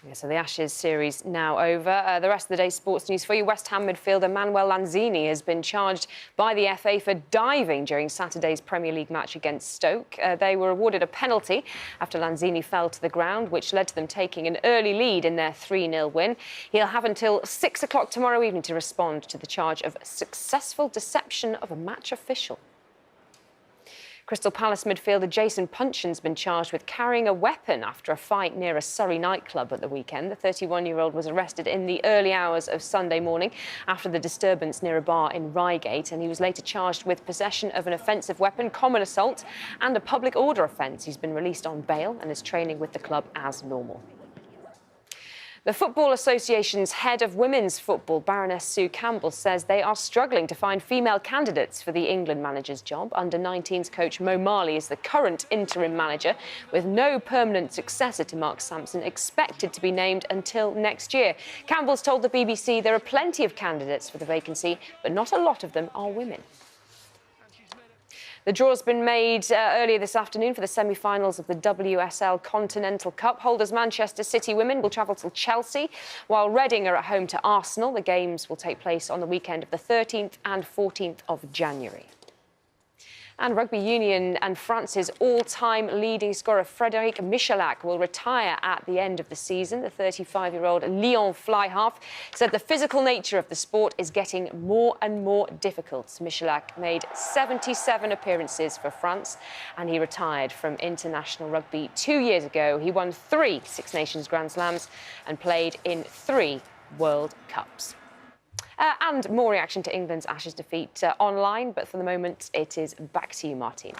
Yeah, so the Ashes series now over. The rest of the day's sports news for you. West Ham midfielder Manuel Lanzini has been charged by the FA for diving during Saturday's Premier League match against Stoke. They were awarded a penalty after Lanzini fell to the ground, which led to them taking an early lead in their 3-0 win. He'll have until 6 o'clock tomorrow evening to respond to the charge of successful deception of a match official. Crystal Palace midfielder Jason Puncheon's been charged with carrying a weapon after a fight near a Surrey nightclub at the weekend. The 31-year-old was arrested in the early hours of Sunday morning after the disturbance near a bar in Ryegate, and he was later charged with possession of an offensive weapon, common assault, and a public order offence. He's been released on bail and is training with the club as normal. The Football Association's head of women's football, Baroness Sue Campbell, says they are struggling to find female candidates for the England manager's job. Under-19s coach Mo Marley is the current interim manager, with no permanent successor to Mark Sampson expected to be named until next year. Campbell's told the BBC there are plenty of candidates for the vacancy, but not a lot of them are women. The draw's been made earlier this afternoon for the semi-finals of the WSL Continental Cup. Holders Manchester City women will travel to Chelsea, while Reading are at home to Arsenal. The games will take place on the weekend of the 13th and 14th of January. And rugby union and France's all-time leading scorer Frederick Miculek will retire at the end of the season. The 35-year-old Lyon fly-half said the physical nature of the sport is getting more and more difficult. Miculek made 77 appearances for France, and he retired from international rugby 2 years ago. He won 3 Six Nations Grand Slams and played in 3 World Cups. And more reaction to England's Ashes defeat online, but for the moment, it is back to you, Martina.